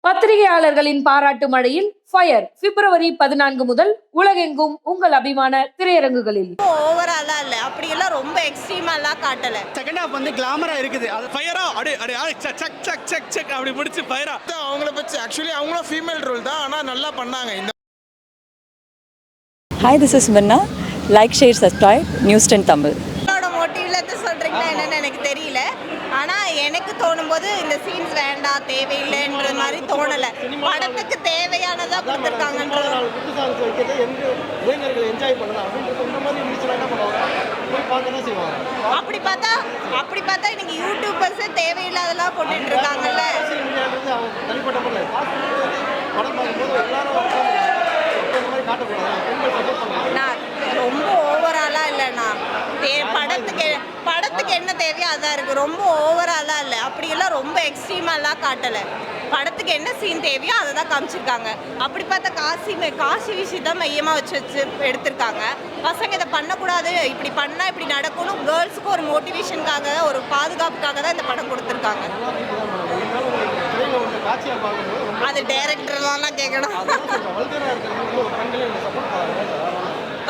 பத்திரிகையாளர்களின் பாராட்டு மழையில் ஃபயர் பிப்ரவரி 14 முதல் உலகெங்கும் உங்கள் அபிமான திரையரங்குகளில். ஓவராலா இல்ல, அப்படியெல்லாம் ரொம்ப எக்ஸ்ட்ரீமாலாம் காட்டல. செகண்ட் ஹாஃப் வந்து கிளாமரா இருக்குது. அது ஃபயரா சக் சக் சக் சக் அப்படி முடிச்சு ஃபயரா. அவங்கள பத்தி ஆக்சுவலி அவங்களும் ஃபீமேல் ரோல் தான், ஆனால் நல்லா பண்ணாங்க. இந்த Hi, this is Minna. Like, share, subscribe. News 10 Tamil. மோட்டிவ்ல சொல்றீங்கன்னா என்னன்னு எனக்கு தெரியல. ஆனா எனக்கு தோணும் போது இந்த சீன்ஸ் வேண்டாம், தேவையில்லைன்ற மாதிரி தோணல. படத்துக்கு தேவையானதா கொடுத்துருக்காங்கன்ற அப்படி பார்த்தா இன்னைக்கு யூடியூபர்ஸே தேவையில்லாதெல்லாம் போட்டுட்டு இருக்காங்கல்ல. நான் ரொம்ப ஓவராலா இல்லைண்ணா, படத்துக்கு என்ன தேவையோ அதான் இருக்கு. ரொம்ப ஓவராலா இல்லை, அப்படியெல்லாம் ரொம்ப எக்ஸ்ட்ரீமாலாம் காட்டலை. படத்துக்கு என்ன சீன் தேவையோ அதை தான் காமிச்சிருக்காங்க. அப்படி பார்த்தா காசி விஷயத்தான் மையமாக வச்சு எடுத்திருக்காங்க. பசங்க இதை பண்ணக்கூடாது, இப்படி பண்ணால் இப்படி நடக்கணும், கேர்ள்ஸுக்கு ஒரு மோட்டிவேஷனுக்காக, ஒரு பாதுகாப்புக்காக தான் இந்த படம் கொடுத்துருக்காங்க. அது டைரக்டர்லாம் கேட்கணும்.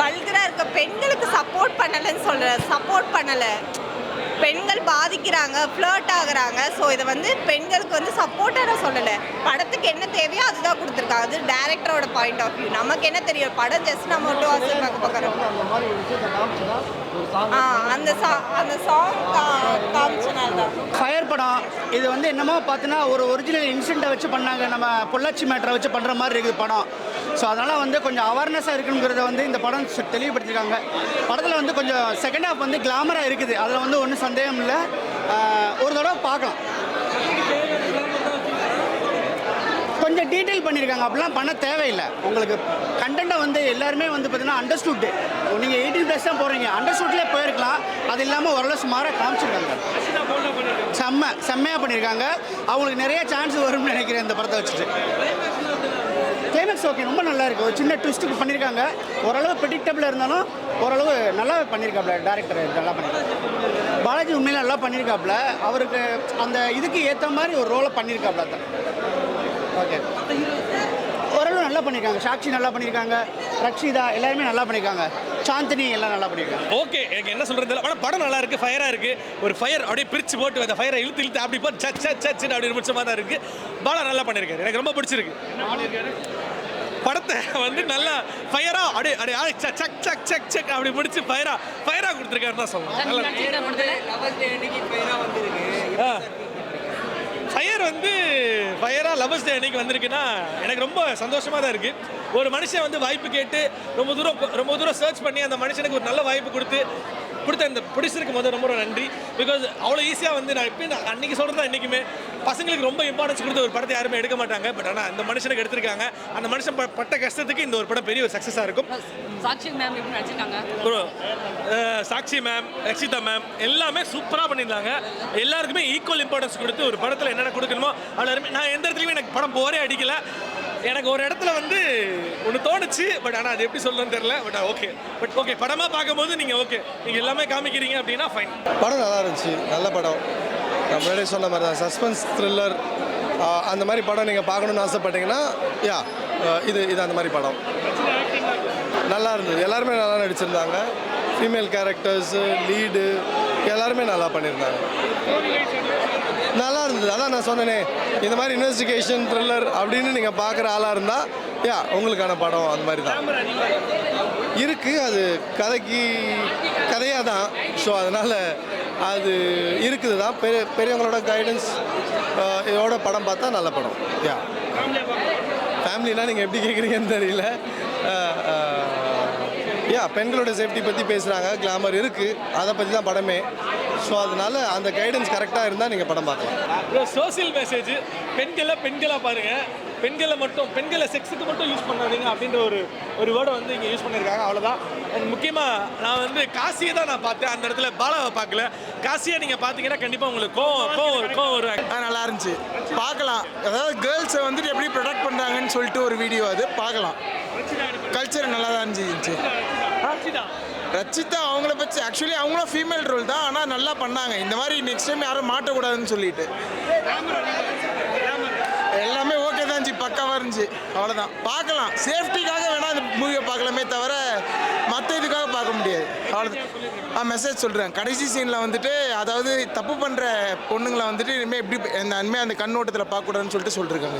வல்கரா இருக்க பெண்களுக்கு சப்போர்ட் பண்ணலைன்னு சொல்கிறேன். சப்போர்ட் பண்ணலை, பெண்கள் பாதிக்கிறாங்க, ஃப்ளர்ட் ஆகுறாங்க. ஸோ இதை வந்து பெண்களுக்கு வந்து சப்போர்ட்டாக நான் சொல்லலை. படத்துக்கு என்ன தேவையோ அதுதான் கொடுத்துருக்காங்க. அது டேரக்டரோட பாயிண்ட் ஆஃப் வியூ. நமக்கு என்ன தெரியும், படம் ஜஸ்ட் நம்ம மட்டும் வாசல் பார்க்குறோம். அந்த சாங் காமிச்சனால தான். ஃபயர் படம் இது வந்து என்னமோ பார்த்தீங்கன்னா ஒரு ஒரிஜினல் இன்சிடென்ட்டை வச்சு பண்ணாங்க. நம்ம பொள்ளாச்சி மேட்டரை வச்சு பண்ணுற மாதிரி இருக்குது படம். ஸோ அதனால் வந்து கொஞ்சம் அவேர்னஸாக இருக்குங்கிறத வந்து இந்த படம் தெளிவுபடுத்திருக்காங்க. படத்தில் வந்து கொஞ்சம் செகண்ட் ஹாஃப் வந்து கிளாமராக இருக்குது. அதில் வந்து ஒன்றும் சந்தேகம் இல்லை. ஒரு தடவை பார்க்கலாம். கொஞ்சம் டீட்டெயில் பண்ணியிருக்காங்க. அப்படிலாம் பண்ண தேவையில்லை. உங்களுக்கு கண்டென்ட்டை வந்து எல்லாருமே வந்து பார்த்தீங்கன்னா அண்டர்ஸ்டூட். நீங்கள் 18+ தான் போகிறீங்க, அண்டர்ஸ்டூட்லேயே போயிருக்கலாம். அது இல்லாமல் ஓரளவு சுமாராக காமிச்சிருக்காங்க. செம்மையாக பண்ணியிருக்காங்க. அவங்களுக்கு நிறைய சான்ஸ் வரும்னு நினைக்கிறேன் இந்த படத்தை வச்சுட்டு. கிளைமேக்ஸ் ஓகே, ரொம்ப நல்லா இருக்குது. ஒரு சின்ன ட்விஸ்ட்டுக்கு பண்ணியிருக்காங்க. ஓரளவு ப்ரெடிக்டபிளாக இருந்தாலும் ஓரளவு நல்லா பண்ணியிருக்காப்புல. டேரக்டர் நல்லா பண்ணியிருக்காங்க. பாலாஜி உண்மையில நல்லா பண்ணியிருக்காப்புல. அவருக்கு அந்த இதுக்கு ஏற்ற மாதிரி ஒரு ரோலை பண்ணியிருக்காப்புல தான். ஓகே, ஓரளவு நல்லா பண்ணியிருக்காங்க. சாக்ஷி நல்லா பண்ணியிருக்காங்க, ரக்ஷிதா எல்லாருமே நல்லா பண்ணியிருக்காங்க, சாந்தினி எல்லாம் நல்லா பண்ணியிருக்காங்க. ஓகே, எனக்கு என்ன சொல்கிறது இல்லை. ஆனால் படம் நல்லா இருக்குது, ஃபயராக இருக்குது. ஒரு ஃபயர் அப்படியே பிரித்து போட்டு அந்த ஃபயரை இழுத்து அப்படி போட்டு சச்சின்னு அப்படி முடிச்ச மாதிரி தான் இருக்குது. பாலா நல்லா பண்ணியிருக்காரு, எனக்கு ரொம்ப பிடிச்சிருக்கு. படத்தை வந்து நல்லா ஃபயரா அப்படியே சக் சக் சக் சக் அப்படி முடிச்சு ஃபயரா கொடுத்துருக்காரு தான் சொல்லலாம். ஃபயர் வந்து ஃபயரா லவர்ஸ் டே அன்னைக்கு வந்திருக்குன்னா எனக்கு ரொம்ப சந்தோஷமாக தான் இருக்குது. ஒரு மனுஷன் வந்து வாய்ப்பு கேட்டு ரொம்ப தூரம் சர்ச் பண்ணி அந்த மனுஷனுக்கு ஒரு நல்ல வாய்ப்பு கொடுத்த இந்த ப்ரொடியூசருக்கு முதல் ரொம்ப நன்றி. பிகாஸ் அவ்வளோ ஈஸியாக வந்து நான் எப்பயும் அன்றைக்கி சொல்கிறது தான் என்றைக்குமே, பசங்களுக்கு ரொம்ப இம்பார்ட்டன்ஸ் கொடுத்து ஒரு படத்தை யாருமே எடுக்க மாட்டாங்க. பட் ஆனால் அந்த மனுஷனுக்கு எடுத்திருக்காங்க. அந்த மனுஷன் பட்ட கஷ்டத்துக்கு இந்த ஒரு படம் பெரிய ஒரு சக்ஸஸாக இருக்கும். சாக்ஷி மேம் எப்படி நடிச்சிருக்காங்க? சாக்ஷி மேம், ரக்ஷிதா மேம் எல்லாமே சூப்பராக பண்ணியிருந்தாங்க. எல்லாருக்குமே ஈக்குவல் இம்பார்ட்டன்ஸ் கொடுத்து ஒரு படத்தில் என்னென்ன கொடுக்கணுமோ எல்லாருமே. நான் எந்த இடத்துலையுமே எனக்கு படம் போரே அடிக்கலை. எனக்கு ஒரு இடத்துல வந்து ஒன்று தோணுச்சு, பட் ஆனால் அது எப்படி சொல்லணும்னு தெரியல. பட் ஓகே படமாக பார்க்கும்போது நீங்கள் எல்லாமே காமிக்கிறீங்க அப்படின்னா ஃபைன். படம் நல்லா இருந்துச்சு, நல்ல படம். நான் முன்னாடியே சொன்ன மாதிரி தான் சஸ்பென்ஸ் த்ரில்லர் அந்த மாதிரி படம் நீங்கள் பார்க்கணுன்னு ஆசைப்பட்டீங்கன்னா இது அந்த மாதிரி படம் நல்லா இருந்தது. எல்லாருமே நல்லா நடிச்சிருந்தாங்க. ஃபீமேல் கேரக்டர்ஸு, லீடு எல்லாருமே நல்லா பண்ணியிருந்தாங்க. நல்லா இருந்தது. அதான் நான் சொன்னேனே, இந்த மாதிரி இன்வெஸ்டிகேஷன் த்ரில்லர் அப்படின்னு நீங்கள் பார்க்குற ஆளாக இருந்தால் உங்களுக்கான படம் அந்த மாதிரி தான் இருக்குது. அது கதையாக தான். ஸோ அதனால் அது இருக்குது தான். பெரியவங்களோட கைடன்ஸ் இதோட படம் பார்த்தா நல்ல படம். ஃபேமிலினா நீங்கள் எப்படி கேட்குறீங்கன்னு தெரியல. பெண்களோட சேஃப்டி பற்றி பேசுகிறாங்க, கிளாமர் இருக்குது, அதை பற்றி தான் படமே. ஸோ அதனால் அந்த கைடன்ஸ் கரெக்டாக இருந்தால் நீங்கள் படம் பார்க்கலாம். சோசியல் மெசேஜ், பெண்களாக பாருங்கள், பெண்களை செக்ஸுக்கு மட்டும் யூஸ் பண்ணாதீங்க அப்படின்ற ஒரு வேர்டை வந்து இங்கே யூஸ் பண்ணியிருக்காங்க. அவ்வளோதான். முக்கியமாக நான் வந்து காசியை தான் நான் பார்த்தேன், அந்த இடத்துல பாலாவை பார்க்கல. காசியை நீங்கள் பார்த்தீங்கன்னா கண்டிப்பாக உங்களுக்கு கோவம் வரும். நல்லா இருந்துச்சு, பார்க்கலாம். அதாவது கேர்ள்ஸை வந்துட்டு எப்படி ப்ரொடெக்ட் பண்ணுறாங்கன்னு சொல்லிட்டு ஒரு வீடியோ, அது பார்க்கலாம். கல்ச்சர் நல்லா தான் இருந்துச்சு. ரச்சிதா அவங்கள பற்றி ஆக்சுவலி அவங்களும் ஃபீமேல் ரோல் தான், ஆனால் நல்லா பண்ணாங்க. இந்த மாதிரி நெக்ஸ்ட் டைம் யாரும் மாட்டக்கூடாதுன்னு சொல்லிட்டு எல்லாமே ஓகே பக்காவாக இருந்துச்சு. அவ்வளோதான், பார்க்கலாம். சேஃப்டிக்காக வேணால் அந்த மூவியை பார்க்கலாமே தவிர மற்ற இதுக்காக பார்க்க முடியாது. அவ்வளோதான். மெசேஜ் சொல்கிறேன். கடைசி சீனில் வந்துட்டு, அதாவது தப்பு பண்ணுற பொண்ணுங்களை வந்துட்டு இனிமேல் எப்படி இனிமேல் அந்த கண்ணோட்டத்தில் பார்க்கக்கூடாதுன்னு சொல்லிட்டு சொல்லியிருக்காங்க.